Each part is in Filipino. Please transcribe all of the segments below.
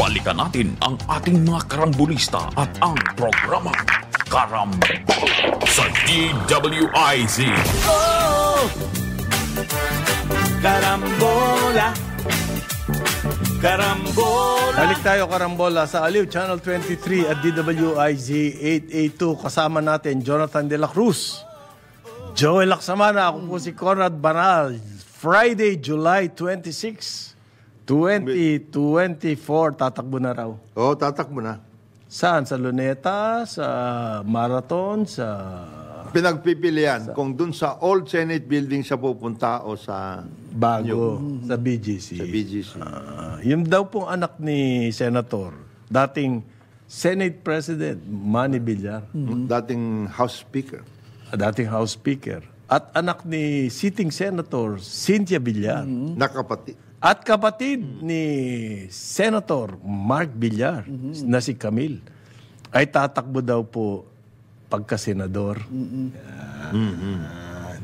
Balikan natin ang ating mga karambulista at ang programa Karambol sa DWIZ. Oh! Karambola. Karambola. Balik tayo karambola sa Aliw Channel 23 at DWIZ 882. Kasama natin Jonathan De La Cruz, Joel Laksamana. Ako po si Conrad Banal. Friday, July 26, 2024. Tatakbo na raw. Oo, tatakbo na. Saan? Sa Luneta? Sa Marathon? Sa... Pinagpipilian kung dun sa old Senate building siya pupunta o sa Bago. Sa BGC. Sa BGC. Yung daw pong anak ni Senator, dating Senate President Manny Villar. Dating House Speaker. Dating House Speaker. At anak ni sitting Senator Cynthia Villar. Nakapati. At kapatid ni Senator Mark Villar na si Camille ay tatakbo daw po pagka-senador.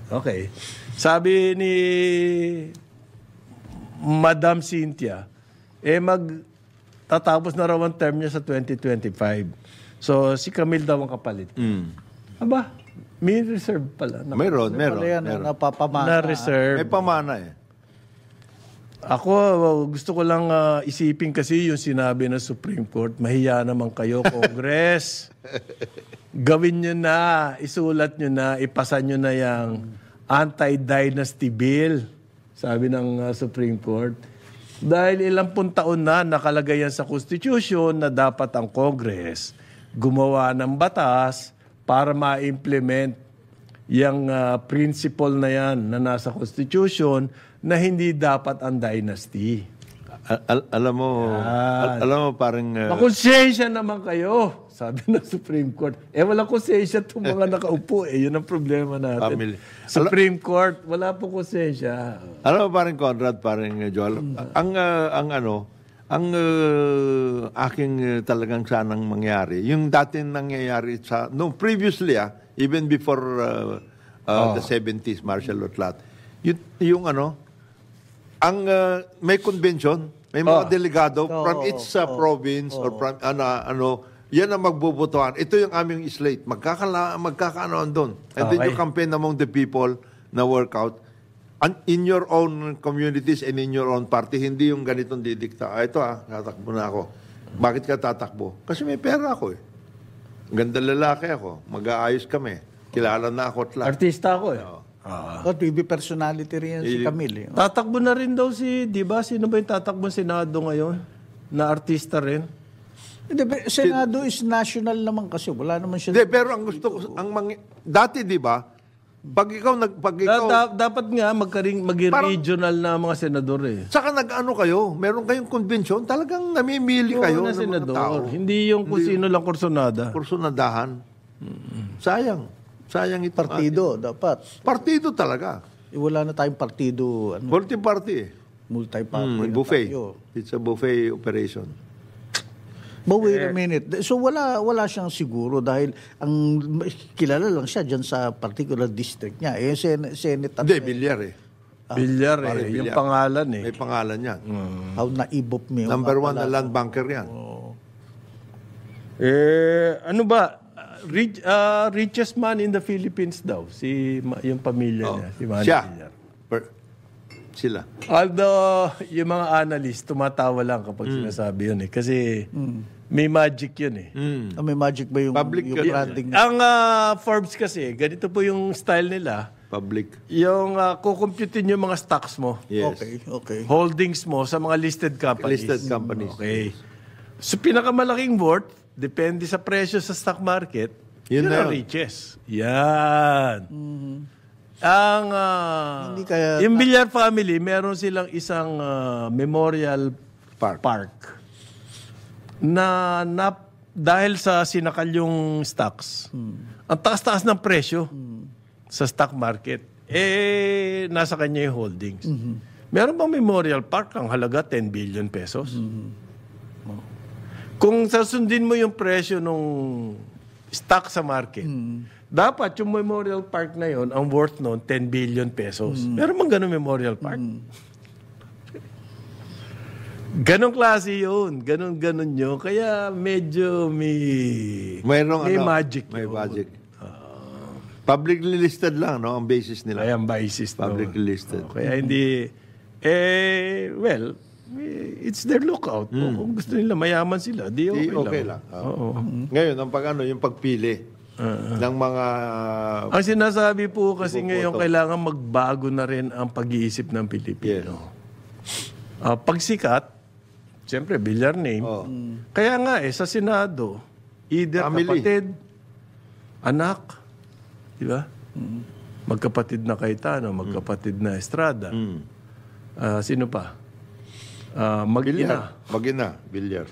Okay. Sabi ni Madam Cynthia, magtatapos na raw ang term niya sa 2025. So, si Camille daw ang kapalit. Aba, may reserve pala. Meron. Na reserve. May pamana eh. Ako, gusto ko lang isipin kasi yung sinabi ng Supreme Court, mahiya naman kayo, Congress. Gawin nyo na, isulat nyo na, ipasa nyo na yung anti-dynasty bill, sabi ng Supreme Court. Dahil ilang pun taon na nakalagay yan sa Constitution na dapat ang Congress gumawa ng batas para ma-implement yung principle na yan na nasa Constitution na hindi dapat ang dynasty. Alam mo parang... Makonsensya naman kayo, sabi ng Supreme Court. Walang konsensya itong mga nakaupo. Yun ang problema natin. Family. Supreme Court, wala po konsensya. Alam mo parang Conrad, parang Joel, ang aking talagang sanang mangyari, yung dati nangyayari sa, previously, even before the 70s, martial law lahat, may convention, may mga delegado from each province or from yan ang magbubutuhan. Ito yung aming slate. Magkakaanoan doon. And then you campaign among the people na workout. And in your own communities and in your own party, hindi yung ganitong didikta. Ito tatakbo na ako. Bakit ka tatakbo? Kasi may pera ako eh. Ganda lalaki ako. Mag-aayos kami. Kilala na ako. Artista ako eh. TV personality rin yan si Camille. Tatakbo na rin daw di ba? Sino ba yung tatakbo Senado ngayon? Na artista rin? Senado is national naman kasi. Wala naman siya. Pero ang gusto ko, dati di ba, pag ikaw... dapat nga maging regional na mga senador eh. Saka nag-ano kayo, meron kayong convention, talagang namimili kayo ng senador. mga tao. Hindi yung kung sino lang kursunada. Kursunadahan. Sayang ito. Partido, dapat. Partido talaga. Wala na tayong partido. Multi-party eh. Multi-party. Buffet. It's a buffet operation. But wait a minute. So wala siyang siguro dahil ang kilala lang siya dyan sa particular district niya. Senate. Hindi, Villar eh. Villar eh. Yung pangalan eh. May pangalan yan. How naibop me. Number 1 na land banker yan. Ano ba? Richest man in the Philippines daw. Yung pamilya niya. Si Manny Villar. Sila. Although, yung mga analyst, tumatawa lang kapag sinasabi yun eh. Kasi may magic yun eh. May magic ba yung branding? Ang Forbes kasi, ganito po yung style nila. Public. Yung kukumputin yung mga stocks mo. Yes. Okay. Holdings mo sa mga listed companies. Listed companies. Okay. So, pinakamalaking worth, depende sa presyo sa stock market, yun ang riches. Yan. Yung Villar family, meron silang isang memorial park na dahil sa sinakal yung stocks, ang taas-taas ng presyo sa stock market, nasa kanya yung holdings. Meron bang memorial park ang halaga 10 billion pesos? Kung sasundin mo yung presyo nung stock sa market, dapat yung memorial park na yon ang worth noon 10 billion pesos. Meron bang ganun memorial park? Ganong klase yun. Ganon yun. Kaya medyo may magic May yun. magic. Publicly listed lang, no? Ang basis nila. Kaya ang biases. Publicly listed. Kaya hindi, it's their lookout. Kung gusto nila mayaman sila, di okay lang. Oo. Ngayon, yung pagpili ng mga... Ang sinasabi po kasi ngayon, kailangan magbago na rin ang pag-iisip ng Pilipino. Pagsikat, siyempre, bilyar name. Kaya nga sa Senado, either Family. kapatid, anak, di ba? Magkapatid na Cayetano, magkapatid na Estrada. Sino pa? Mag-ina. Mag-ina, bilyar.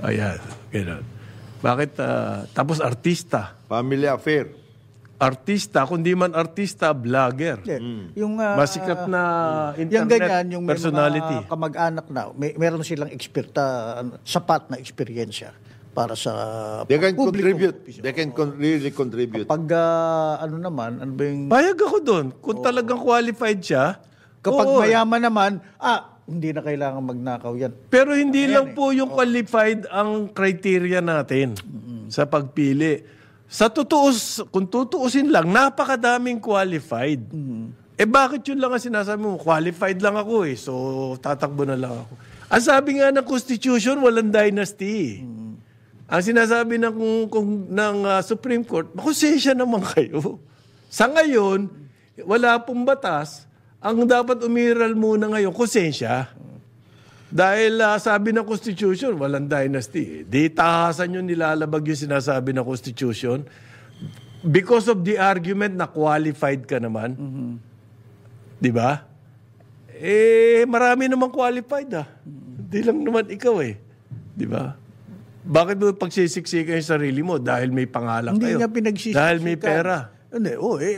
Ayan, gano'n. Bakit? Tapos artista. Family affair. Artista, kundi man artista, vlogger. Yung Masikat na yung internet ganyan, yung may personality. mga kamag-anak na, meron silang sapat na eksperyensya para sa They can publiko. contribute. They can really contribute. Pag ano ba yung Payag ako doon. Kung talagang qualified siya, kapag oo. mayaman naman, hindi na kailangan magnakaw yan. Pero hindi lang po yung qualified ang criteria natin sa pagpili. Kung tutuusin lang, napakadaming qualified. Bakit yun lang ang sinasabi mo? Qualified lang ako so tatakbo na lang ako. Ang sabi nga ng Constitution, walang dynasty. Ang sinasabi ng Supreme Court, makonsensya naman kayo. Sa ngayon, wala pong batas. Ang dapat umiral muna ngayon, konsensya. Dahil sabi ng Constitution, walang dynasty. Di tahasan yun, nilalabag yung sinasabi ng Constitution. Because of the argument na qualified ka naman. Di ba? Marami naman qualified Di lang naman ikaw Di ba? Bakit mo pagsisiksikan yung sarili mo? Dahil may pangalan Hindi kayo. nga pinagsisiksikan. Dahil may pera. Hindi,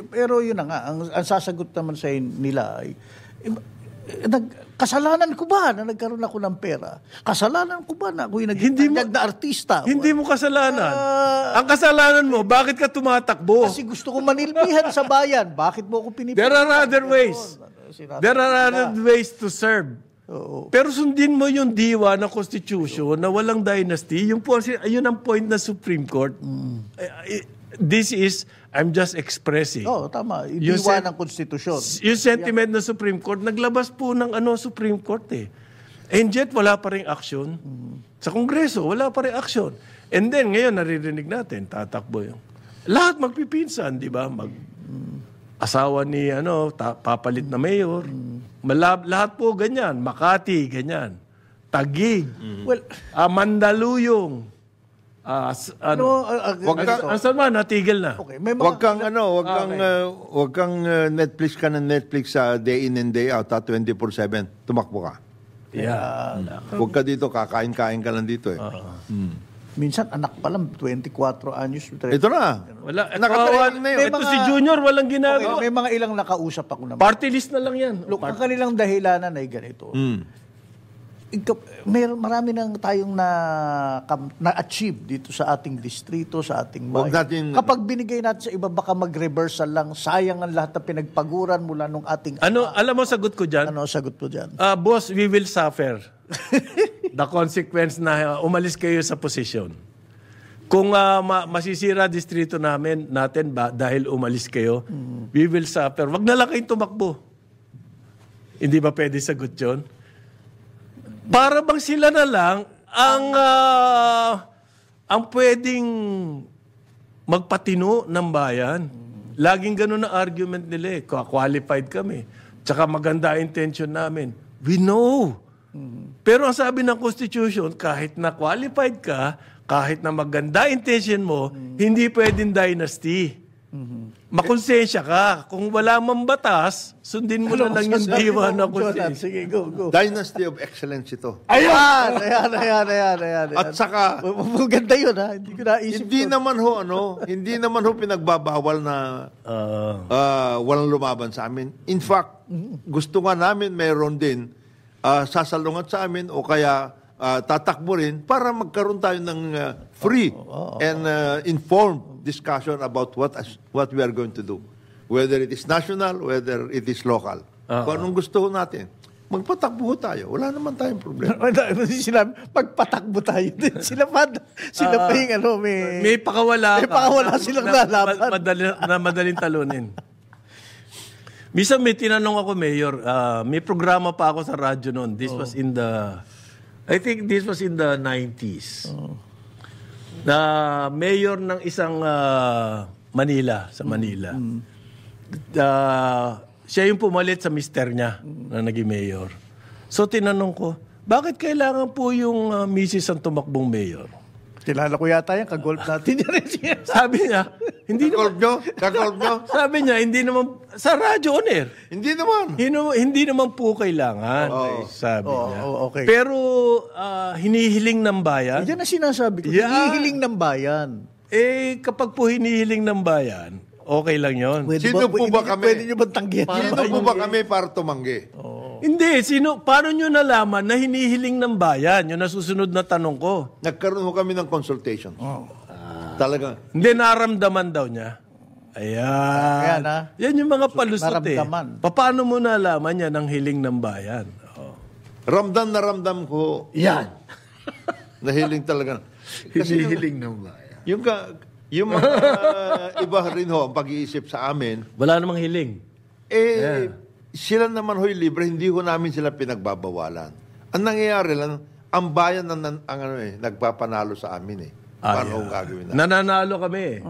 pero yun na nga. Ang sasagot naman sa nila ay, kasalanan ko ba na nagkaroon ako ng pera? Kasalanan ko ba na ako yung naging na artista? Hindi mo kasalanan. Ang kasalanan mo, bakit ka tumatakbo? Kasi gusto ko manilbihan sa bayan. Bakit mo ako pinipili? There are other ways. There are other ways to serve. Oo. Pero sundin mo yung diwa ng Constitution na walang dynasty. Yun ang point ng Supreme Court. I'm just expressing. Tama. Yung diwa ng konstitusyon. Yung sentiment ng Supreme Court, naglabas po ng Supreme Court And yet, wala pa rin action. Sa Kongreso, wala pa rin action. And then, ngayon, naririnig natin, tatakbo yung... Lahat magpipinsan, di ba? Asawa ni, papalit na mayor. Lahat po ganyan. Makati, ganyan. Taguig. Well, Mandaluyong. Ang sama, natigil na. Okay, may Wag kang Netflix ka ng Netflix sa day in and day out, 24/7. Tumakbo ka. Yeah. Huwag ka dito, kakain-kain ka lang dito Minsan, anak pa lang, 24 anyos. Ito na. Wala. Nakatraining na yun. Ito si Junior, walang ginagawa. May mga ilang nakausap ako naman. Party list na lang yan. Look, ang kanilang dahilanan ay ganito. Marami nang tayong na-achieve dito sa ating distrito, sa ating bayan. Kapag binigay natin sa iba, baka mag-reversal lang. Sayang ang lahat na pinagpaguran mula nung ating... Alam mo sagot ko dyan? Ano sagot mo dyan? Boss, we will suffer the consequence na umalis kayo sa posisyon. Kung masisira distrito natin dahil umalis kayo, we will suffer. Wag na lang kayong tumakbo. Hindi ba pwede sagot yun? Para bang sila na lang ang pwedeng magpatino ng bayan. Laging ganun ang argument nila qualified kami. Tsaka maganda intention namin. We know. Pero ang sabi ng Constitution, kahit na qualified ka, kahit na maganda intention mo, hindi pwedeng dynasty. Makonsensya ka. Kung wala mang batas, sundin mo na lang yung diwa na konsensya. Sige, go. Dynasty of excellence ito. Ayan. At saka, maganda yun, Hindi ko naisip hindi naman ho pinagbabawal na walang lumaban sa amin. In fact, gusto nga namin mayroon din sasalungat sa amin o kaya tatakbo rin para magkaroon tayo ng free and informed discussion about what we are going to do. Whether it is national, whether it is local. Kung anong gusto natin. magpatakbo tayo. Wala naman tayong problema. Sila, pagpatakbo tayo din. Sila pa yung may pakawala may pakawala silang lalaban. Na madaling talunin. Minsan may tinanong ako, Mayor, may programa pa ako sa radyo noon. I think this was in the 90s. Na mayor ng isang Manila, sa Manila. Siya yung pumalit sa mister niya na naging mayor. So tinanong ko, bakit kailangan po yung misis ang tumakbong mayor? Kilala ko yata yan, kagolf natin yan. Sabi niya, hindi naman. Kagolf nyo? Sabi niya, hindi naman, sa radyo on air. Hindi naman. Hindi naman po kailangan, sabi niya. Okay. Pero hinihiling ng bayan. Yan ang sinasabi ko, hinihiling ng bayan. Kapag po hinihiling ng bayan, okay lang yon. Sino po ba kami? Pwede nyo bang tanggihan? Sino po ba kami para tumanggi? Hindi, paano nyo nalaman na hinihiling ng bayan? Yung nasusunod na tanong ko. Nagkaroon ho kami ng consultation. Talaga. Hindi, naramdaman daw niya. Ayan. Yan yung mga palusot Naramdaman. Paano mo nalaman yan ang hiling ng bayan? Ramdam na ramdam ko. Yan. Nahiling talaga. Hinihiling ng bayan. Yung mga iba rin ho, ang pag-iisip sa amin, Wala namang hiling. sila naman ho'y libre, hindi ho namin sila pinagbabawalan. Ang nangyayari lang, ang bayan ang nagpapanalo sa amin Paano ang gagawin natin? Nananalo kami.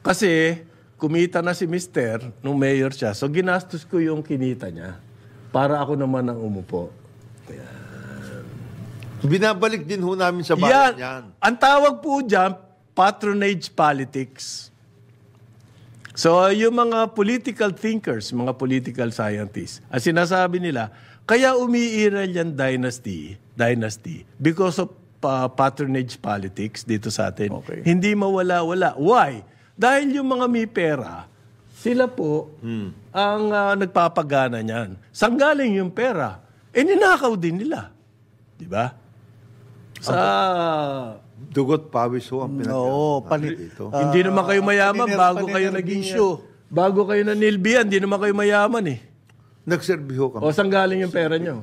Kasi kumita na si Mister nung mayor siya. So ginastos ko yung kinita niya para ako naman ang umupo. Binabalik din ho namin sa bayan yan. Ang tawag po dyan, patronage politics. So, yung mga political thinkers, mga political scientists, ang sinasabi nila, kaya umiiral yan dynasty because of patronage politics dito sa atin. Okay. Hindi mawala-wala. Why? Dahil yung mga may pera, sila po ang nagpapagana niyan. Saan galing yung pera? Ninakaw din nila. Di ba? Sa Dugot pawis ho ang dito. hindi naman kayo mayaman bago kayo nanilbihan, hindi naman kayo mayaman Nagserbiho kami. O saan galing yung pera nyo?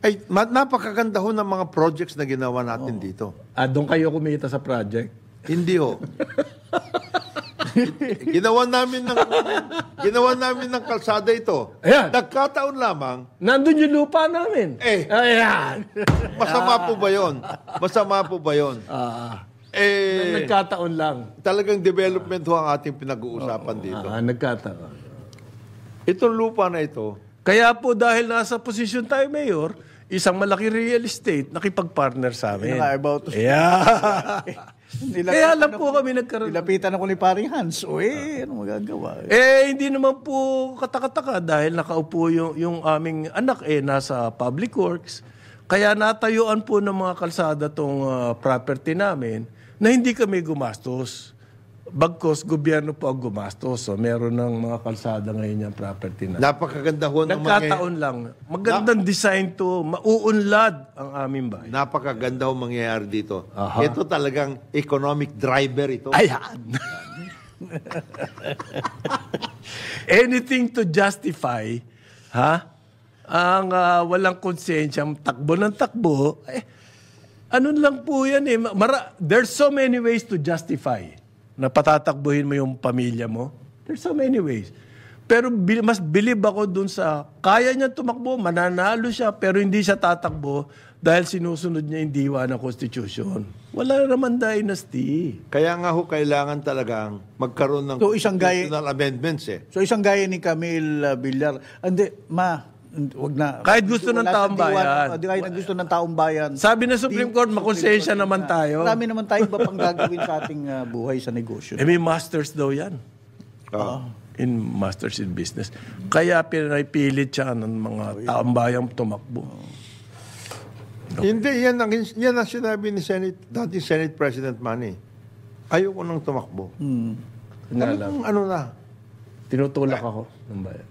Ay, napakaganda ho ng mga projects na ginawa natin dito. Doon kayo kumita sa project? Hindi ho. Ginawa namin ng kalsada ito. Ayan. Nagkataon lamang. Nandun yung lupa namin. Ayan. Masama po ba yun? Nagkataon lang. Talagang development ho ang ating pinag-uusapan dito. Nagkataon. Itong lupa na ito, Kaya po dahil nasa posisyon tayo, Mayor, isang malaki real estate nakipag-partner sa amin. Kaya lang po kami nagkaroon. Nilapitan ako ni Paring Hans. Ano magagawa? Hindi naman po katakataka dahil nakaupo yung aming anak nasa public works. Kaya natayuan po ng mga kalsada tong property namin na hindi kami gumastos. Bagkos, gobyerno po ang gumastos. So, meron ng mga kalsada ngayon yung property na. napakaganda ho ng Nagkataon lang. Magandang design to. Mauunlad ang aming bahay. Napakaganda ho mangyayari dito. Ito talagang economic driver ito. Ayan. Anything to justify, ang walang konsensyang takbo ng takbo, ano lang po yan there's so many ways to justify na patatakbuhin mo yung pamilya mo. There's so many ways. Pero mas believe ako dun sa kaya niya tumakbo, mananalo siya, pero hindi siya tatakbo dahil sinusunod niya yung diwa ng Constitution. Wala naman dynasty. Kaya nga ho, kailangan talagang magkaroon ng constitutional amendments So isang gaya ni Camille Villar, wag na. Kahit gusto ng taong bayan. Kahit gusto ng taong bayan. Sabi ng Supreme Court, makonsensya naman tayo. Marami naman tayong iba pang gagawin sa ating buhay sa negosyo. May masters daw yan. In masters in business. Kaya pinipilit siya ng mga taong bayan tumakbo. Hindi, yan ang sinabi ni dating Senate President Manny. Ayoko nang tumakbo. Tinutulak ako ng bayan.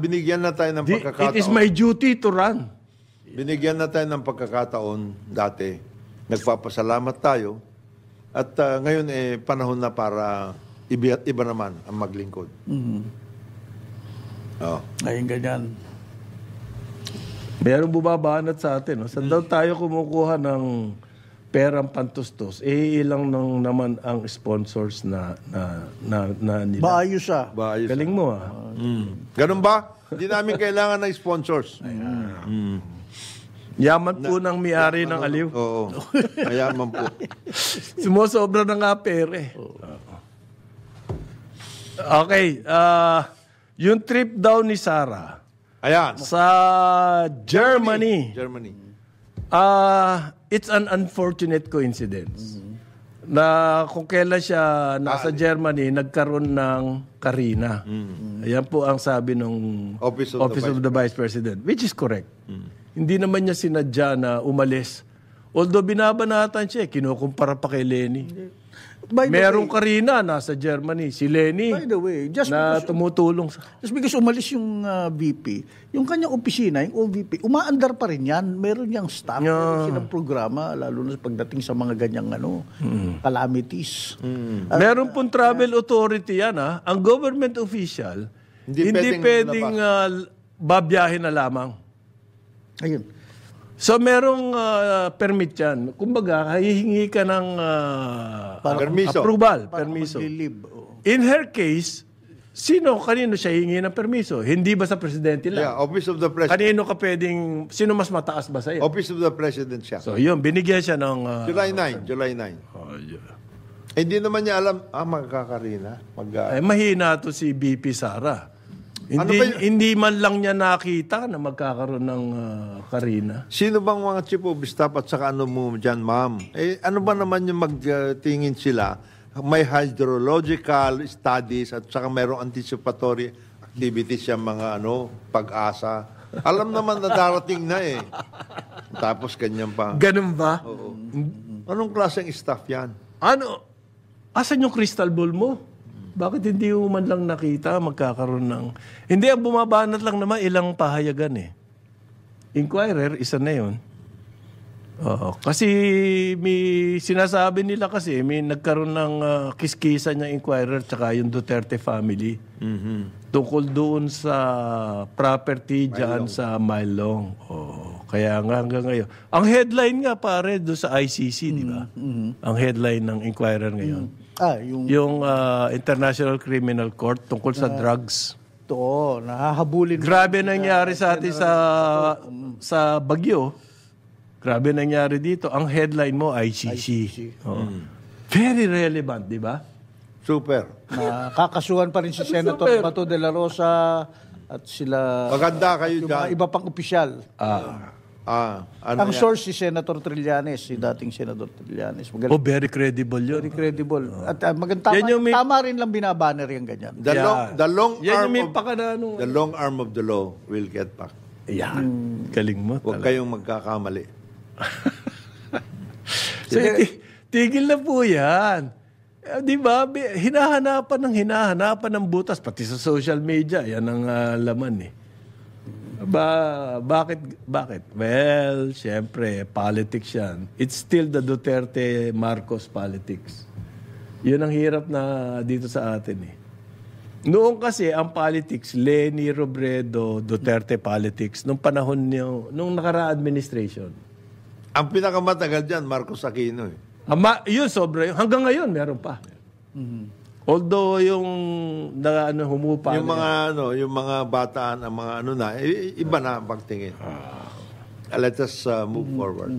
Binigyan na tayo ng pagkakataon. It is my duty to run. Binigyan na tayo ng pagkakataon dati. Nagpapasalamat tayo. At ngayon panahon na para iba naman ang maglingkod. Ayun ganyan. Merong bumabanat sa atin. No? Saan daw tayo kumukuha ng perang pantustos? Ilang naman ang sponsors na nila. Maayos Bayos. Galing mo Ganun ba? Hindi namin kailangan ng sponsors. Yaman po ng may-ari ng aliw. Oo. Mayaman po. Sumusobra na nga pere. Okay. Yung trip daw ni Sarah Ayan. sa Germany. It's an unfortunate coincidence na kung kailan siya nasa Germany, nagkaroon ng Karina. Ayan po ang sabi ng Office of the Vice President, which is correct. Hindi naman niya sinadya na umalis. Although binabanatan siya, kinukumpara pa kay Lenny. By the Merong way, Karina nasa Germany. Si Lenny by the way, na tumutulong sa... just because umalis yung VP, yung kanyang opisina, yung OVP, umaandar pa rin yan. Meron niyang staff, meron silang programa, lalo na pagdating sa mga ganyang calamities. Meron pong travel authority yan. Ang government official, hindi pwedeng babiyahin na lamang. Ayun. So merong permit yan. Kumbaga, hihingi ka ng Permiso. approval. Para Permiso. maglilib. In her case, kanino siya hihingi ng permiso? Hindi ba sa presidente lang? Yeah, Office of the President. Kanino ka pwedeng, sino mas mataas ba sa'yo? Office of the President siya. So yun, binigyan siya ng... July 9. Oh, yeah. Hindi naman niya alam, magkakarina. Mahina to si BP Sara. Hindi man lang niya nakita na magkakaroon ng Karina. Sino bang mga chief of staff at saka ano mo dyan, ma'am? Ano ba naman yung magtingin sila? May hydrological studies at saka mayroong anticipatory activities yung mga pag-asa. Alam naman na darating na Tapos ganyan pa. Ganun ba? Oo. Anong klaseng staff yan? Asan yung crystal ball mo? Bakit hindi mo man lang nakita magkakaroon ng... Hindi, ang bumabanat lang naman ilang pahayagan Inquirer, isa na yun. Oo. Kasi may sinasabi nila kasi may nagkaroon ng kiskisan ng Inquirer tsaka yung Duterte family. Tungkol doon sa property dyan sa Mailong. Kaya nga hanggang ngayon. Ang headline nga pare doon sa ICC, di ba? Ang headline ng Inquirer ngayon. Yung International Criminal Court tungkol sa drugs. Ito, nahahabulin. Grabe nangyari sa atin sa Bagyo. Grabe nangyari dito. Ang headline mo, ICC. Very relevant, di ba? Super. Kakasuhan pa rin si Senator Bato de la Rosa at sila... Maganda kayo yung dyan. mga iba pang opisyal. Ang source si Senator Trillanes, si dating Senator Trillanes. Very credible yun. Very credible. At tama rin lang binabanner yung ganyan. The long arm of the law will get back. Yan. Galing mo. Huwag kayong magkakamali. So, tigil na po yan. Di ba? Hinahanapan ng butas. Pati sa social media, yan ang laman Bakit? Well, syempre, politics yan. It's still the Duterte-Marcos politics. Yun ang hirap na dito sa atin Noong kasi, ang politics, Leni Robredo, Duterte politics, nung panahon nung nakaraang administration. Ang pinakamatagal dyan, Marcos Aquino Yun, sobra. Hanggang ngayon, meron pa. Although yung humupa yung mga bataan, ang mga iba na ang pagtingin. Let us move forward.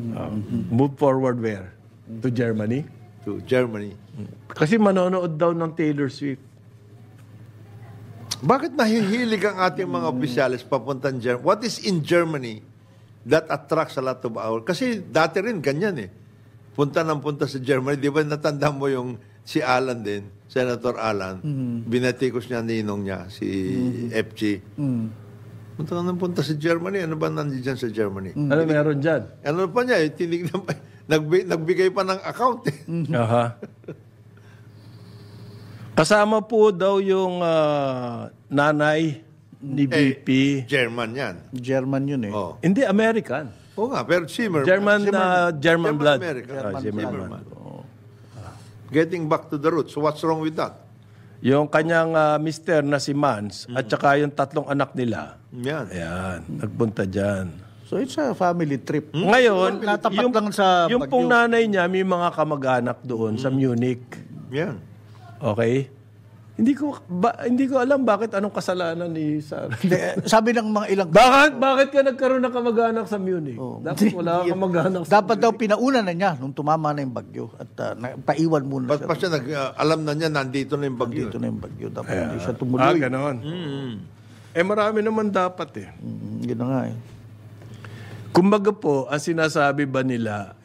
Move forward where? To Germany? To Germany. Kasi manonood daw ng Taylor Swift. Bakit nahihilig ang ating mga opisyalis papuntang Germany? What is in Germany that attracts a lot of our... Kasi dati rin ganyan punta sa Germany. Di ba natanda mo yung si Alan din, Senator Alan, binatikos niya ninong niya, si FG. Punta sa Germany. Ano ba nandiyan sa Germany? Ano meron dyan? Ano pa niya? Tinignan pa, nagbigay pa ng account Aha. Kasama po daw yung nanay ni BP. German yan. German yun Hindi, American. Oo nga, pero German blood. American. Zimmerman. Getting back to the roots. So what's wrong with that? Yung kanyang mister na si Mans at saka yung tatlong anak nila. Yan. Ayan, nagpunta dyan. So it's a family trip. Ngayon, Natapat lang sa yung pong nanay niya, may mga kamag-anak doon sa Munich. Yan. Okay? Hindi ko alam bakit anong kasalanan ni Sarah. Sabi ng mga ilang... Bakit ka nagkaroon ng kamag-anak sa Munich? Dapat wala kang kamag-anak sa Dapat daw pinauna na niya nung tumama na yung bagyo at paiwan muna Ba't pa siya alam na niya nandito na yung bagyo? Dito na yung bagyo. Dapat hindi siya tumuloy. ganon. Marami naman dapat Yun na nga eh. Kumbaga po, ang sinasabi ba nila,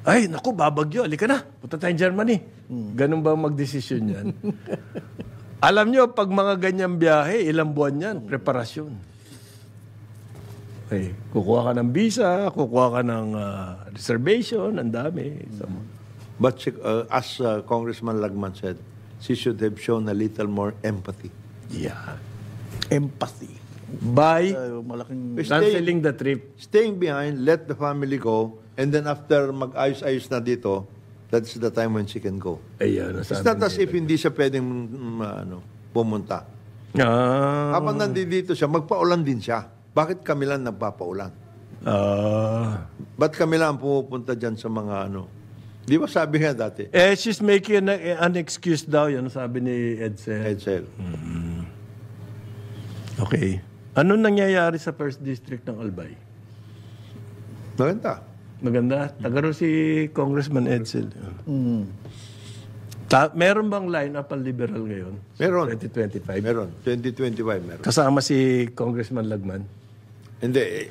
ay, naku, babagyo, alika na, punta tayong Germany. Ganun ba magdesisyon yan? Alam nyo, pag mga ganyang biyahe, ilang buwan yan, preparasyon. Okay. Kukuha ka ng visa, kukuha ka ng reservation, ang dami. But as Congressman Lagman said, she should have shown a little more empathy. Yeah. Empathy. By Malaking... canceling the trip. Staying behind, let the family go, and then after mag-ayos-ayos na dito, that's the time when she can go. Ayan, It's not as if hindi siya pwedeng pumunta. Habang nandito siya, magpaulan din siya. Bakit kami lang nagpapaulan? Ba't kami lang pumupunta dyan sa mga Di ba sabi nga dati? She's making an excuse daw, yan sabi ni Edsel. Edsel. Okay. Ano nangyayari sa First District ng Albay? Maganda. Tagaro si Congressman Edsel. Meron bang line-up ang liberal ngayon? Meron. 2025? Meron. 2025 meron. Kasama si Congressman Lagman? Hindi.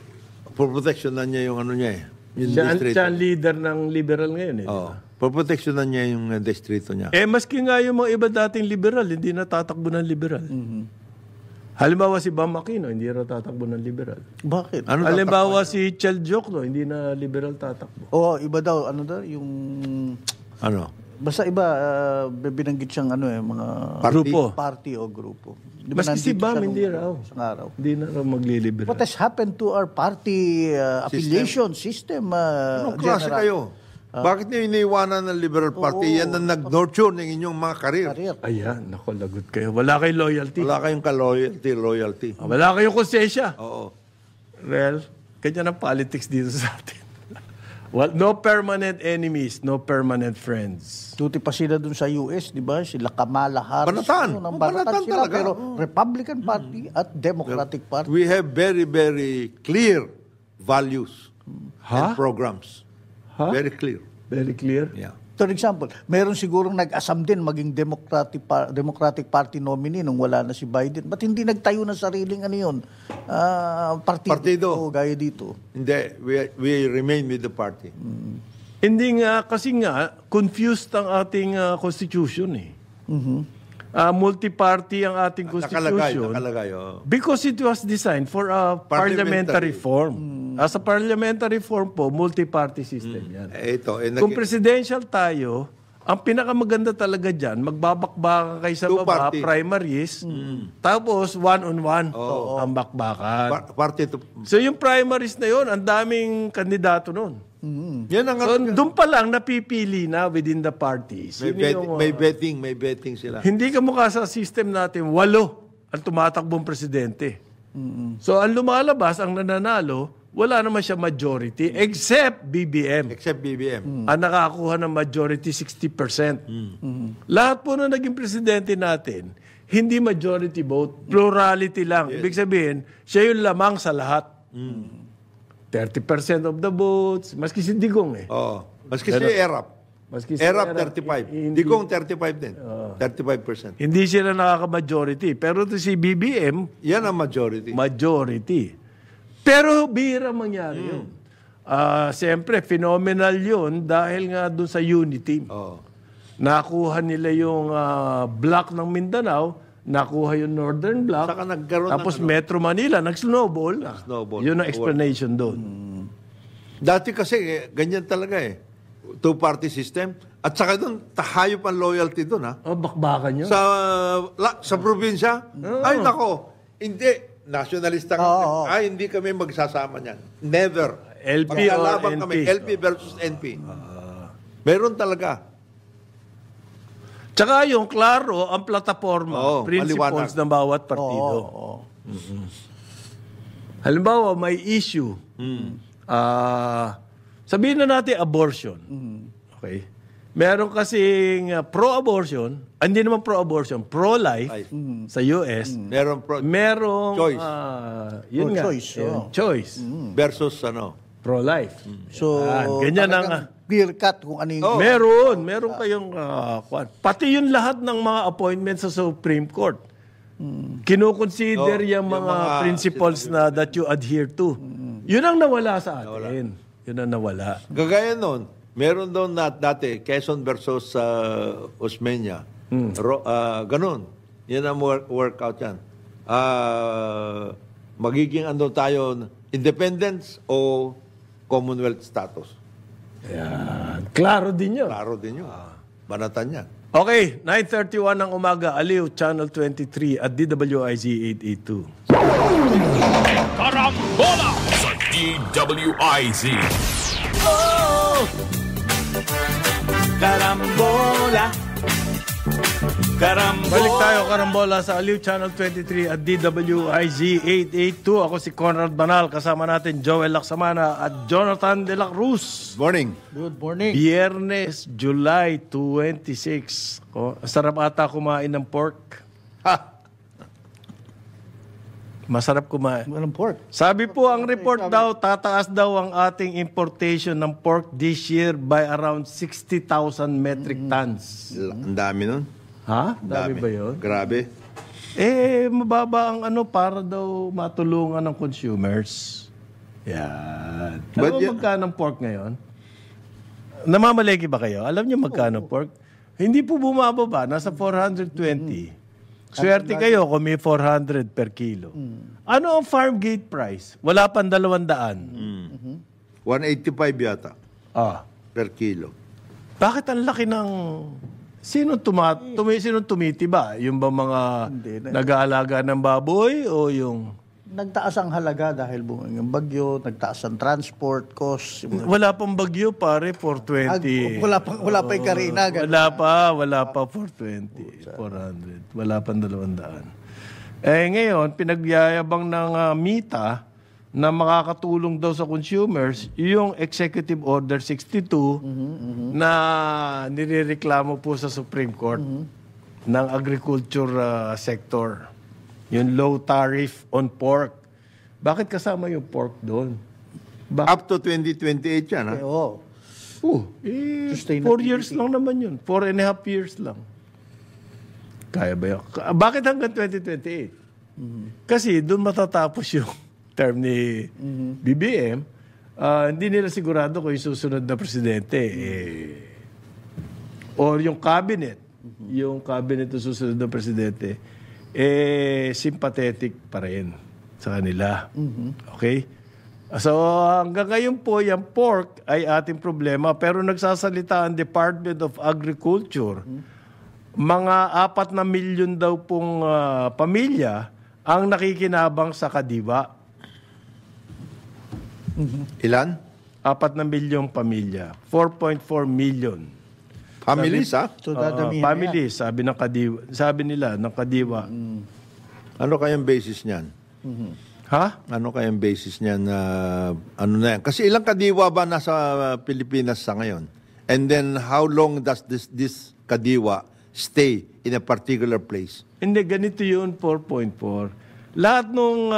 For protection na niya yung niya eh. Yung distrito. Siya ang leader ng liberal ngayon eh. Oo. For protection na niya yung distrito niya. Maski nga yung mga iba dating liberal, hindi na tatakbo ng liberal. Halimbawa si Bam Aquino, hindi na tatakbo ng liberal. Bakit? Halimbawa si Chel Jokno, hindi na liberal tatakbo. Iba daw, yung... Basta iba, binanggit siyang mga... Grupo. Party o grupo. Maski si Bam, hindi raw. Isang araw. Hindi na raw magliliberal. What has happened to our party affiliation system? Anong klase kayo? Bakit niyo iniiwanan ng Liberal Party? Yan ang nag-nurture ng inyong mga karir. Ayan, naku, lagot kayo. Wala kayong loyalty. Wala kayong loyalty. Wala kayong konsensya. Oo. Well, ganyan ang politics dito sa atin. Well, no permanent enemies, no permanent friends. Tuti pa sila dun sa US, di ba? Sila Kamala Harris. Banatan. Banatan sila, talaga. pero Republican Party at Democratic Party. We have very, very clear values and programs. Very clear. Very clear? Yeah. For example, meron sigurong nag-asam din maging Democratic Party nominee nung wala na si Biden. Ba't hindi nagtayo ng sariling partido? Gaya dito. Hindi. We remain with the party. Hindi nga, kasi nga, confused ang ating constitution eh. Multi-party ang ating constitution. Nakalagay. Because it was designed for a parliamentary form. As a parliamentary form po, multi-party system yan. Kung presidential tayo, ang pinakamaganda talaga dyan, magbabakbakan kayo sa baba, primaries, tapos one-on-one ang bakbakan. So yung primaries na yun, ang daming kandidato nun. Yan ang so doon pa lang napipili na within the parties. May betting sila. Hindi ka mukha sa system natin, 8 ang tumatakbong presidente. So ang lumalabas, ang nananalo, wala naman siya majority except BBM. Ang nakakuha ng majority 60%. Lahat po na naging presidente natin, hindi majority vote, plurality lang. Ibig sabihin, siya yung lamang sa lahat. 30% of the votes, maski si Digong eh. Maski si Erap. Erap 35. Digong 35 din. 35%. Hindi sila nakaka-majority. Pero ito si BBM, yan ang majority. Pero bihira mangyari yun. Siyempre, phenomenal yun dahil nga doon sa unity. Nakuha nila yung block ng Mindanao, nakuha yung Northern Block, tapos Metro Manila, nag-snowball. Yun ang explanation doon. Dati kasi, ganyan talaga eh. Two-party system. At saka doon, tahayop ang loyalty doon ha. Bakbakan yun. Sa probinsya, ay nako, hindi. Nationalista kami. Hindi kami magsasama niyan. Never. LP or NP. LP versus NP. Meron talaga. Tsaka yung klaro, ang plataforma, principles ng bawat partido. Halimbawa, may issue. Sabihin na natin abortion. Okay? Meron kasing pro-abortion, hindi naman pro-abortion, pro-life sa US. Merong choice. Yun nga, Pro-choice, choice. Versus Pro-life. So, ganyan talagang clear cut kung ano yung... Meron kayong pati yung lahat ng mga appointments sa Supreme Court. Kino-consider yung mga principles na that you adhere to. Yun ang nawala sa atin. Yun ang nawala. Gagaya nun, meron doon dati, Quezon versus Osmeña. Ganun. Yan ang workout yan. Magiging tayo, independence o Commonwealth status. Yan. Klaro din yun. Klaro din yun. Banatan yan. Okay, 9:31 ng umaga, Aliw, Channel 23 at DWIZ 882. Karambola sa DWIZ. Karambola. Balik tayo, Karambola, sa Aliw Channel 23 at DWIZ 882. Ako si Conrad Banal, kasama natin Joel Lacsamana at Jonathan De La Cruz. Morning. Good morning. Biyernes, July 26. Sarap ata kumain ng pork. Masarap kumain. Anong pork? Sabi po, ang report daw, tataas daw ang ating importation ng pork this year by around 60,000 metric tons. Ang dami nun. Ha? Dami ba yun? Grabe. Mababa ang para daw matulungan ng consumers. Yan. Alam mo magkano ang pork ngayon? Namamalengke ba kayo? Alam niyo magkano pork? Hindi po bumababa. Nasa 420. Swerte kayo kung may 400 per kilo. Ano ang farm gate price? Wala pang 200. 185 yata per kilo. Bakit ang laki ng... Sino tumitiba? Yung ba mga nag-aalaga ng baboy o yung... Nagtaas ang halaga dahil yung bagyo, nagtaas ang transport cost. Wala pang bagyo, pare, 420. Wala pa yung karina. Wala pa 420. 400. Wala pang 200. Ngayon, pinagyayabang ng MITA na makakatulong daw sa consumers yung Executive Order 62 na nirereklamo po sa Supreme Court ng agriculture sector. Yung low tariff on pork. Bakit kasama yung pork doon? Up to 2028 yan, ha? 4 years lang naman yun. 4.5 years lang. Kaya ba yun? Bakit hanggang 2028? Kasi doon matatapos yung term ni BBM. Hindi nila sigurado kung yung susunod na presidente or yung cabinet. Yung cabinet na susunod na presidente sympathetic pa rin sa kanila. Okay? So, hanggang ngayon po, yung pork ay ating problema. Pero nagsasalita ang Department of Agriculture, mga 4 na milyon daw pong pamilya ang nakikinabang sa kadiwa. Ilan? 4 na milyong pamilya. 4.4 million. Families, ha? So, dadamihan families, sabi ng kadiwa. Sabi nila, ng kadiwa. Ano kayang basis niyan? Ha? Ano kayang basis niyan na ano na yan? Kasi ilang kadiwa ba nasa Pilipinas sa ngayon? And then how long does this kadiwa stay in a particular place? Hindi, ganito yun, 4.4. Lahat nung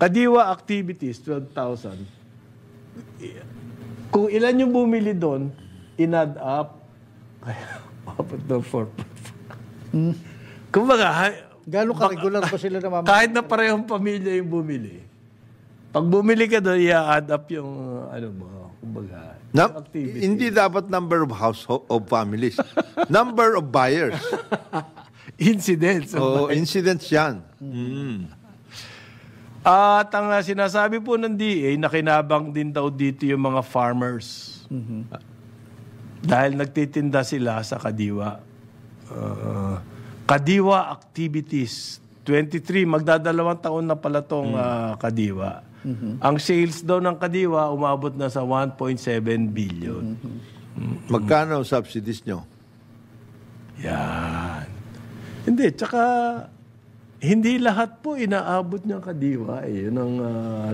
kadiwa activities, 12,000. Kung ilan yung bumili doon, in-add up, kaya dapat na 4.4. Kumbaga, Gano'ng ka-regular pa sila naman? kahit na parehong pamilya yung bumili, pag bumili ka doon, i-add up yung, kumbaga, activity. Hindi dapat number of household of families. Number of buyers. Incidents. Incidents yan. At ang sinasabi po ng DA, nakinabang din daw dito yung mga farmers. Dahil nagtitinda sila sa kadiwa. Kadiwa activities. 23, magdadalawang taon na pala itong kadiwa. Ang sales daw ng kadiwa umabot na sa 1.7 billion. Magkano ang subsidies nyo? Yan. Hindi, tsaka hindi lahat po inaabot niyang kadiwa. Yun ang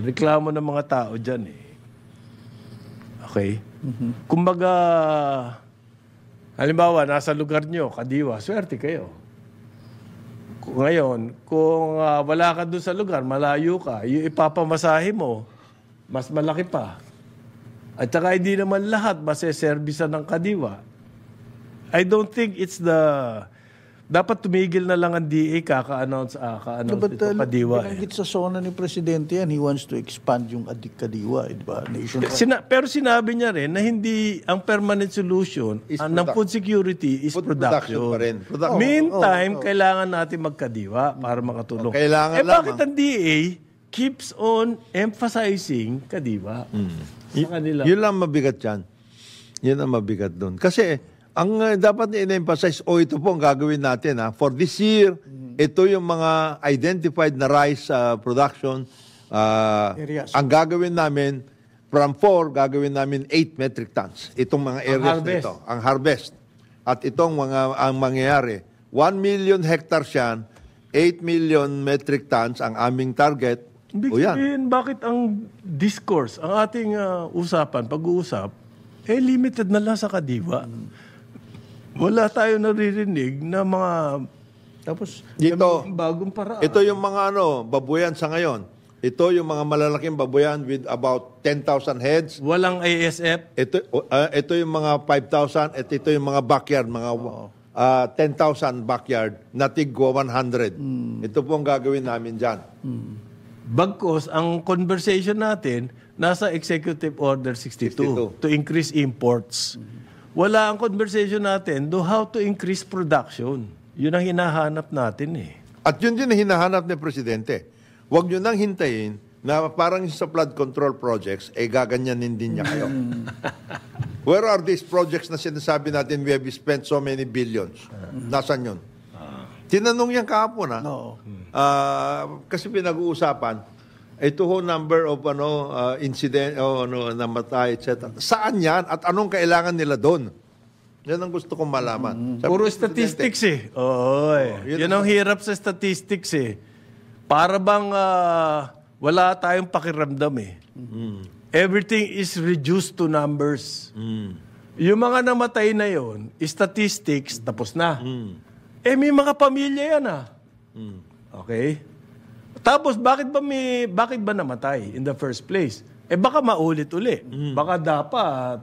reklamo ng mga tao dyan. Okay? Kumbaga, halimbawa, nasa lugar nyo, kadiwa, swerte kayo. Ngayon, kung wala ka doon sa lugar, malayo ka, yung ipapamasahe mo, mas malaki pa. At saka hindi naman lahat maseservisan ng kadiwa. I don't think it's dapat tumigil na lang ang DA kaka-announce ito kadiwa. Binanggit sa zona ni Presidente yan, he wants to expand yung kadiwa. Diba? Pero sinabi niya rin na hindi ang permanent solution ng food security is production. Pa rin. Meantime, kailangan natin magkadiwa para makatulong. Bakit ang DA keeps on emphasizing kadiwa sa kanila? Yun lang mabigat yan. Yun ang mabigat doon. Kasi ang dapat i-emphasize, ito po ang gagawin natin. For this year, ito yung mga identified na rice production. Ang gagawin namin, from 4, gagawin namin 8 metric tons. Itong mga areas na ito. Ang harvest. At itong ang mangyayari, 1 million hectares yan, 8 million metric tons ang aming target. Ibig sabihin, bakit ang discourse, ang ating usapan, pag-uusap, limited na lang sa kadiwa? Wala tayo naririnig na mga bagong paraan. Ito yung mga babuyan sa ngayon. Ito yung mga malalaking babuyan with about 10,000 heads. Walang ASF. Ito yung mga 5,000 at ito yung mga backyard, mga 10,000 backyard na tigwa 100. Ito po ang gagawin namin dyan. Bagkos, ang conversation natin nasa Executive Order 62 to increase imports. Wala ang conversation natin do how to increase production. Yun ang hinahanap natin At yun din ang hinahanap ni Presidente. Huwag nyo nang hintayin na parang sa flood control projects, gaganyanin din niya kayo. Where are these projects na sinasabi natin we have spent so many billions? Nasaan yun? Tinanong yan kahapon kasi pinag-uusapan, ito ho number of incident namatay, etc. Saan yan at anong kailangan nila doon? Yan ang gusto kong malaman. Puro statistics Yan ang hirap sa statistics Para bang wala tayong pakiramdam Everything is reduced to numbers. Yung mga namatay na yon, statistics, tapos na. May mga pamilya yan Okay? Tapos bakit ba namatay in the first place? Baka maulit-uli. Baka dapat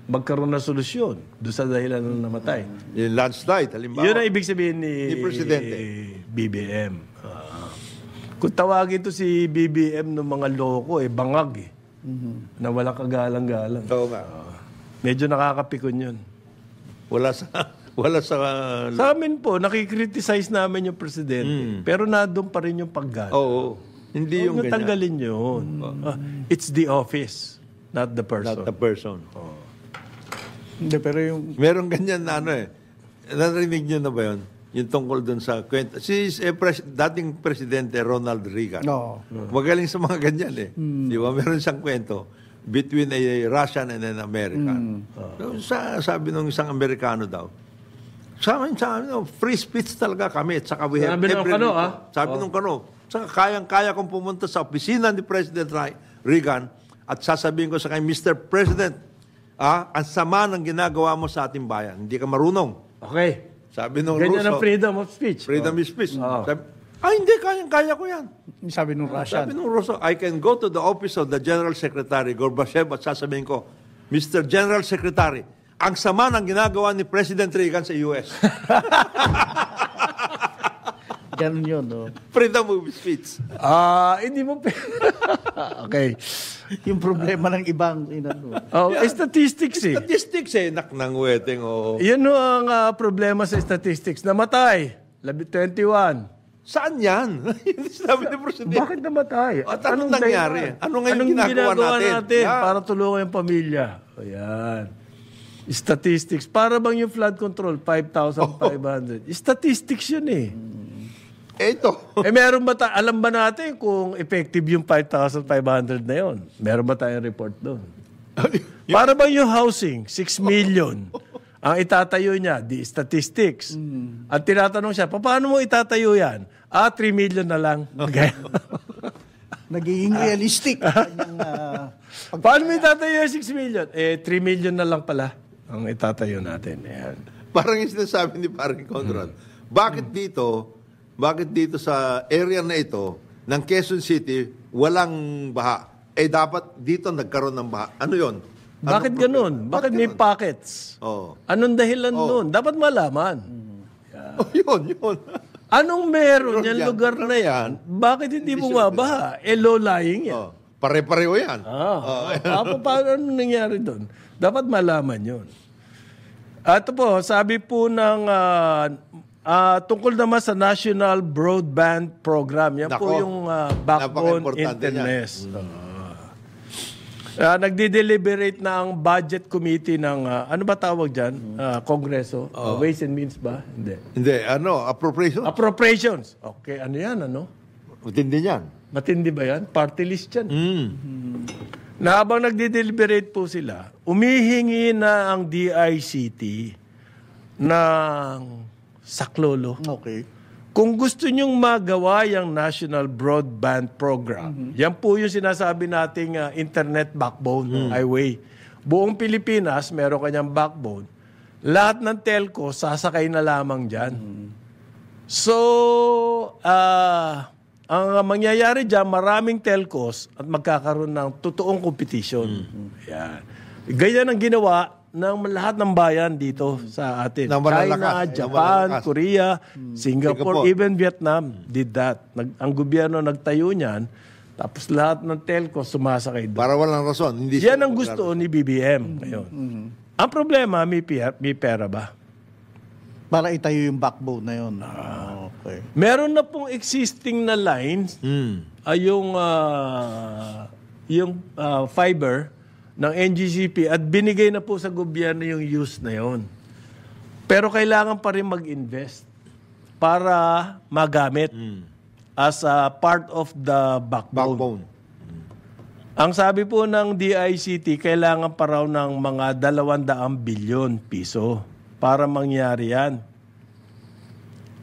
magkaroon ng solusyon doon sa dahilan ng namatay. Yung landslide, halimbawa. Yun ang ibig sabihin ni Presidente. BBM. Kung tawagin to si BBM ng mga loko, bangag na walang kagalang-galang. Oo nga. Medyo nakakapikon yun. Wala sa Sa amin po, nakikriticize namin yung presidente. Pero nandun pa rin yung paggalang. Oo. Hindi yung ganyan. Tanggalin yun. It's the office, not the person. Not the person. Hindi, pero yung... Meron ganyan na narinig niyo na ba yun? Yung tungkol dun sa kwento. Dating presidente Ronald Reagan. Magaling sa mga ganyan Di ba? Meron siyang kwento between a Russian and an American. Sabi nung isang Amerikano daw, sa amin, free speech talaga kami. At saka we have Sabi nung Kano. Saka kayang-kaya kong pumunta sa opisina ni President Reagan at sasabihin ko sa kanya, Mr. President, ang sama ng ginagawa mo sa ating bayan. Hindi ka marunong. Okay. Sabi nung Ganyan Russo. ang freedom of speech. Freedom of speech. Sabi, hindi, kayang-kaya ko yan. Sabi nung Russian. Sabi nung Russo, I can go to the office of the General Secretary, Gorbachev, at sasabihin ko, Mr. General Secretary, ang sama ng ginagawa ni President Reagan sa US. Ganun yun, Freedom of speech. Hindi mo... Okay. Yung problema ng ibang... Statistics Statistics naknang weteng. Yan ang problema sa statistics. Namatay. 21. Saan yan? Sabi ni Presidente. Bakit namatay? At anong nangyari? Anong ginagawa natin? Para tulungan yung pamilya? Ayan. Statistics. Para bang yung flood control, 5,500. Statistics yun Ito. Meron ba alam ba natin kung effective yung 5,500 na yun? Meron ba tayong report doon? Para bang yung housing, 6 million, ang itatayo niya, di statistics. At tinatanong siya, paano mo itatayo yan? 3 million na lang. Okay. Nagiging realistic. Paano may tatayo yung 6 million? 3 million na lang pala ang itatayo natin. Ayan. Parang yung sinasabi ni Paring Conrad, bakit dito sa area na ito ng Quezon City walang baha? Dapat dito nagkaroon ng baha. Ano yon? Bakit ganun? Bakit may pockets? Oh. Anong dahilan nun? Dapat malaman. Yun. Anong meron Meron yan yan. lugar na yan? Bakit hindi bumabaha? Low-lying yan. Pare-pareho yan. Paano nangyari doon? Dapat malaman yun. Ito po, sabi po ng tungkol naman sa National Broadband Program. Yan po Nako, yung backbone napaka-importante internet. Nagde-deliberate na ang budget committee ng, ano ba tawag dyan? Kongreso? Ways and Means ba? Hindi, appropriation. Appropriations. Okay, ano yan, ano? Matindi yan. Matindi ba yan? Party list yan. Na habang nagde-deliberate po sila, umihingi na ang DICT ng saklolo. Okay. Kung gusto nyong magawa yung National Broadband Program, yan po yung sinasabi nating internet backbone, highway. Buong Pilipinas, meron kanyang backbone. Lahat ng telco, sasakay na lamang dyan. So, ang mangyayari dyan, maraming telcos at magkakaroon ng totoong competition. Yan. Ganyan ang ginawa ng lahat ng bayan dito sa atin. China, Japan, Korea, Singapore, even Vietnam did that. Ang gobyerno nagtayo niyan, tapos lahat ng telco sumasakay doon. Para walang rason. Yan ang gusto ni BBM ngayon. Ang problema, may pera ba? Para itayo yung backbone na yun. Okay. Meron na pong existing na lines, yung fiber ng NGCP at binigay na po sa gobyerno yung use na yon. Pero kailangan pa rin mag-invest para magamit as a part of the backbone. Ang sabi po ng DICT, kailangan pa raw ng mga 200 bilyon piso para mangyari yan.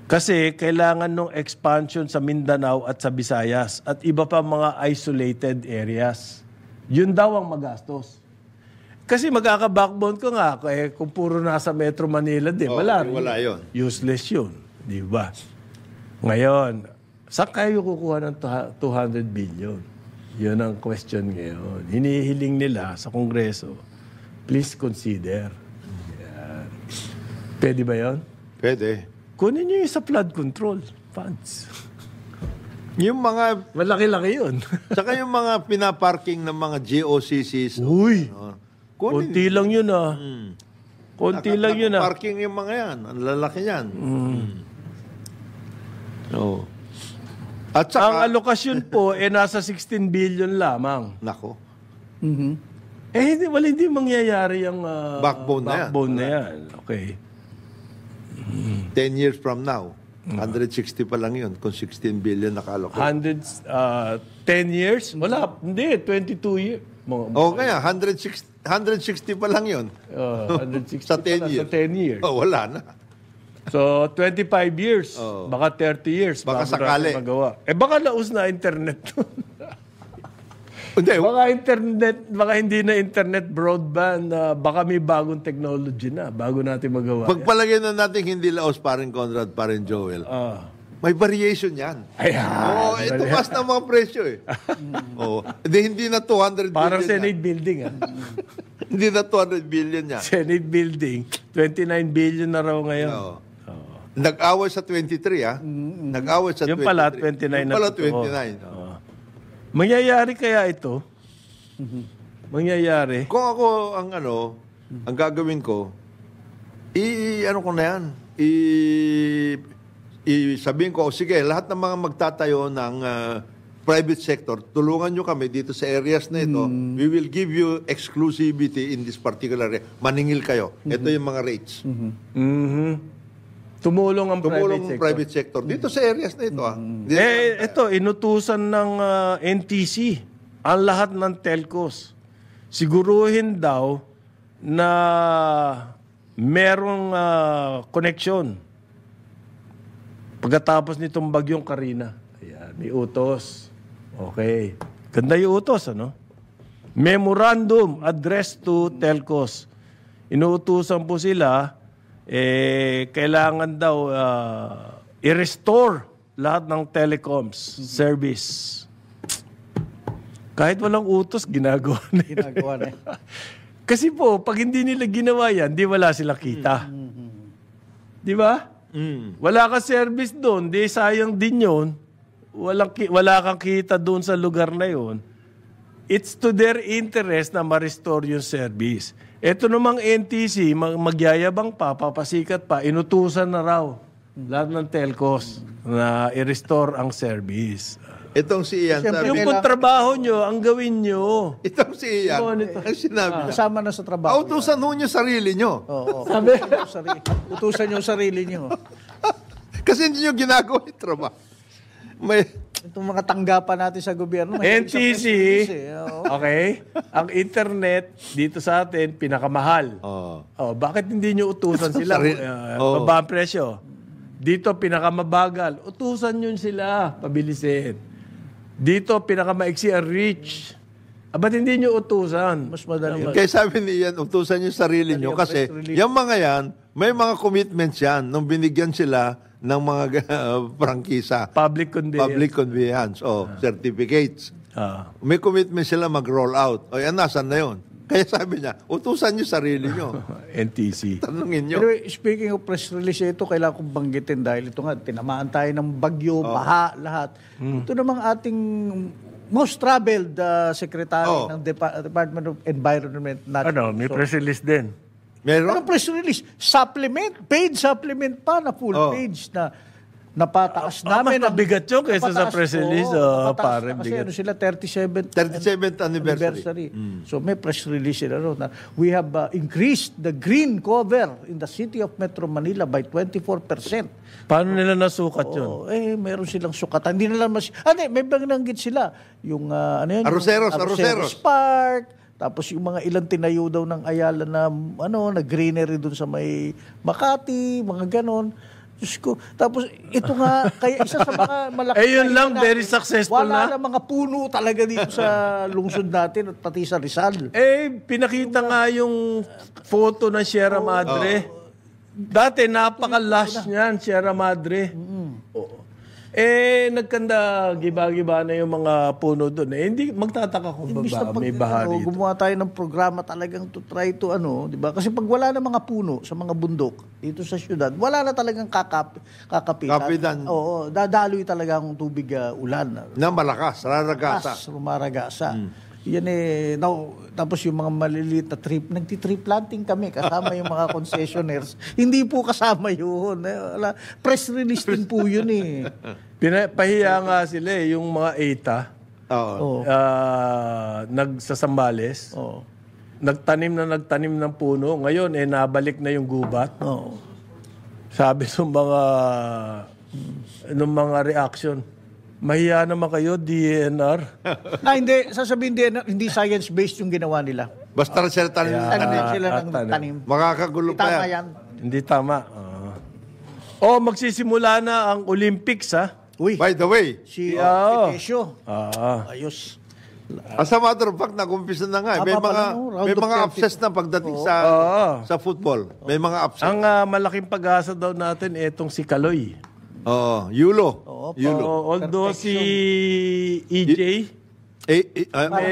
Kasi kailangan ng expansion sa Mindanao at sa Visayas at iba pa mga isolated areas. Yun daw ang magastos. Kasi magkaka-backbone ko nga, kung puro nasa Metro Manila din, wala yun. Useless yun. Di ba? Ngayon, saan kayo kukuha ng 200 billion? Yun ang question ngayon. Hinihiling nila sa Kongreso, please consider. Yan. Pwede ba yun? Pwede. Kunin nyo yung sa flood control funds. Yung mga... Malaki-laki yun. Saka yung mga pinaparking ng mga GOCCs. Uy! Konti lang yun Konti lang yun Parking yung mga yan. Ang lalaki yan. So, at saka... Ang alokasyon po, nasa 16 billion lamang. Nako. Hindi mangyayari yung Backbone na yan. Okay. 10 years from now, 160 pa lang yun kung 16 billion nakaloko. 10 years? Wala. Hindi, 22 years. Kaya 160 pa lang yun. 160 sa 10 years. Sa 10 years. Wala na. So, 25 years. Baka 30 years. Baka sakali. Magawa. Baka laos na internet. Hindi. Baka hindi na internet broadband. Baka may bagong technology na bago natin magawa. Pagpalagay na natin hindi laos parin Conrad, parin Joel. May variation yan. Ayan. Tumas na mga presyo eh. Hindi na 200 billion. Parang Senate building. Hindi na 200 billion yan. Senate building, 29 billion na raw ngayon. Nag-away sa 23 Nag-away sa 23. Yung pala, 29 yung na pala totoo. 29. Mangyayari kaya ito? Mangyayari? Kung ako ang gagawin ko, ano ko na yan, sabihin ko, sige, lahat ng mga magtatayo ng private sector, tulungan nyo kami dito sa areas na ito. We will give you exclusivity in this particular area. Maningil kayo. Ito yung mga rates. Tumulong ang private sector. Dito sa areas na ito. Ito, inutusan ng NTC ang lahat ng telcos. Siguruhin daw na merong connection Pagkatapos nitong bagyong Karina, ayan, may utos. Okay. Ganda yung utos, ano? Memorandum addressed to telcos. Inuutusan po sila, kailangan daw i-restore lahat ng telecoms service. Kahit walang utos, ginagawa na. Ginagawa na. Kasi po, pag hindi nila ginawa yan, di wala sila kita. Di ba? Wala ka service doon, di sayang din yun. Wala kang kita doon sa lugar na yun. It's to their interest na ma-restore yung service. Ito namang NTC, magyayabang pa, papasikat pa, inutusan na raw lahat ng telcos na i-restore ang service. Itong si Ian, Siyempre, Yung kontrabaho nyo, ang gawin nyo. itong si Ian, Ano ang sinabi niya, Kasama na sa trabaho. utusan ho niyo sarili niyo. Oo. Sabi- Utusan yung sarili niyo. Kasi hindi niyo ginagawa yung trabaho. Itong mga tanggapan natin sa gobyerno. may NTC, Oo. okay, ang internet dito sa atin, pinakamahal. Oh. Bakit hindi nyo utusan sila? Baba ang presyo. Dito, pinakamabagal. Utusan yun sila, pabilisin. Dito, pinakamaiksi ang reach. Ba't hindi nyo utusan? Mas madali. Kaya sabi ni Ian, utusan niyo sarili niyo kasi yung mga yan, may mga commitments yan nung binigyan sila ng mga prangkisa. Public conveyance. Public conveyance o certificates. May commitment sila mag-roll out. O yan, nasan na yun? Kaya sabi niya, utusan niyo sarili niyo. NTC. Tanungin niyo. Anyway, speaking of press release, ito kailangan kong banggitin dahil ito nga, tinamaan tayo ng bagyo, baha, lahat. Ito namang ating most traveled secretary ng Department of Environment. May press release din. Meron? Anong press release? Supplement, paid supplement pa na full page na napataas namin. Mas mabigat yun kaysa sa press release. Pare, kasi bigat. ano sila, 37th anniversary. So may press release sila na we have increased the green cover in the city of Metro Manila by 24%. Paano nila nasukat yun? Meron silang sukatan. Hindi nila may banggit sila. Yung Arroceros. Park. Tapos yung mga ilang tinayo daw ng Ayala na na greenery doon sa may Makati, mga ganon. Diyos ko. Tapos ito nga, kaya isa sa mga malaki. Yun lang, very successful wala na. na mga puno talaga dito sa lungsod natin at pati sa Rizal. Pinakita nga yung photo ng Sierra Madre. Dati, napaka-lush niyan, Sierra Madre. Nagkanda, giba-giba na yung mga puno doon. Hindi, magtataka kung may baha rito. Gumawa tayo ng programa talagang to try to di ba? Kasi pag wala na mga puno sa mga bundok dito sa syudad, wala na talagang kakapitan. Kapitan. Oo, dadaloy talaga ang tubig ulan. Na malakas, raragasa. Rumaragasa. Yan tapos yung mga maliliit na nagti-tree planting kami kasama yung mga concessionaires. Hindi po kasama yun. Press release din po yun Pahiya nga sila yung mga ETA. Oo. Nagsasambales. Nagtanim ng puno. Ngayon, nabalik na yung gubat. Sabi ng mga reaction, mahiya naman kayo, DNR. Hindi. Sasabihin DNR, hindi science-based yung ginawa nila. Basta sila tanim. Sila ng tanim. Makakagulo pa Tama yan. yan. Hindi tama. Magsisimula na ang Olympics, ha? Uy, By the way, si Petesio. Ayos. as a matter of fact, nag-umpisa na nga. May mga upsets na pagdating sa football. May mga upsets. Ang malaking pag-asa daw natin, etong si Kaloy. Yulo. Although si EJ,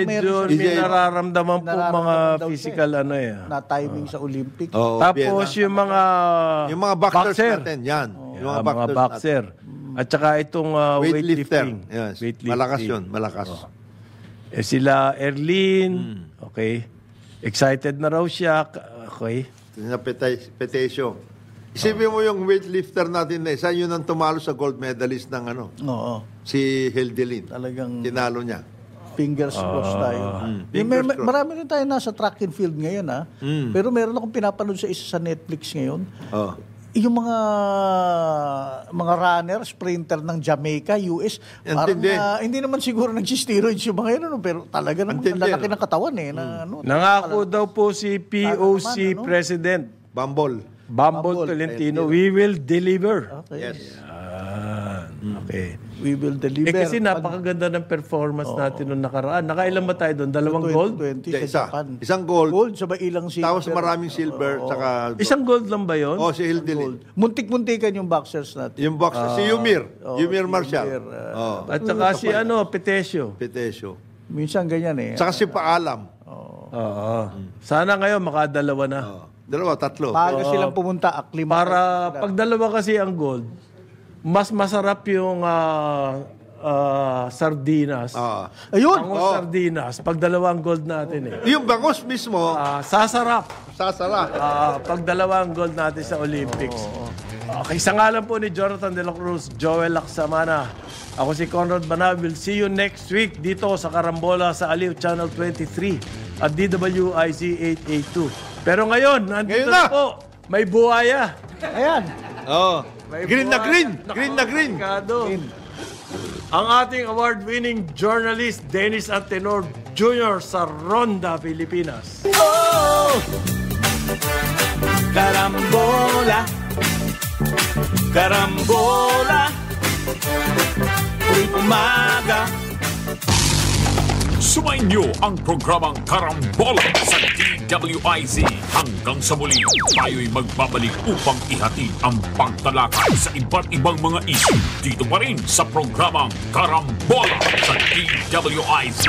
medyo may nararamdaman po mga physical na timing sa Olympics. Tapos yung mga boxers natin, yan. Yung mga boxer. At saka itong weightlifting. Yes. Weightlifting. Malakas yun, malakas. Sila Erlin, okay. Excited na raw siya, okay. Petesio. Isipin mo yung weightlifter natin na isa, yun ang tumalo sa gold medalist ng si Hildelin. Talagang tinalo niya. Fingers crossed tayo. Marami rin tayo nasa track and field ngayon, Pero meron akong pinapanood sa isa sa Netflix ngayon. Yung mga runner, sprinter ng Jamaica, US, parang hindi naman siguro nag-steroids yung mga yun, pero talaga naman lalaki ng katawan Nangako daw po si POC President Bumble Tolentino, we will deliver. Okay. Yes. Okay. We will deliver. Kasi napakaganda ng performance natin noong nakaraan. Nakailan ba tayo doon? 2 gold? 2020 sa Isa. Japan. Isang gold. Gold sa ilang silver. Tapos maraming silver, tsaka... Isang gold lang ba yun? si Hildilin. Muntik-muntikan yung boxers natin. Yung box, si Yumir. Yumir Marshall. At saka si Petesio. Petesio. Minsan ganyan eh. Saka si Paalam. Oo. Sana ngayon makadalawa na. Dalawa, tatlo. Maaga silang pumunta, aklimat. Para pag dalawa kasi ang gold, mas masarap yung sardinas. Ayun! Bangus sardinas. Pag dalawang gold natin eh. Yung bangus mismo, Sasarap. sasara. Pag dalawang gold natin sa Olympics. Okay, sa ngalan po ni Jonathan De La Cruz, Joel Lacsamana. Ako si Conrad Banal. We'll see you next week dito sa Karambola sa Aliw Channel 23 at DWIZ 882. Pero ngayon, nandito Ngayon na! na po, may buhaya. Ayan. Green na green. Green na green. Kado. Ang ating award-winning journalist, Dennis Antenor Jr. sa Ronda, Pilipinas. Karambola. Karambola. Tuwing umaga. Sumainyo ang programang Karambola sa DWIZ. Hanggang sa muli, tayo'y magbabalik upang ihatid ang pagtalakay sa iba't ibang mga issue dito pa rin sa programang Karambola sa DWIZ.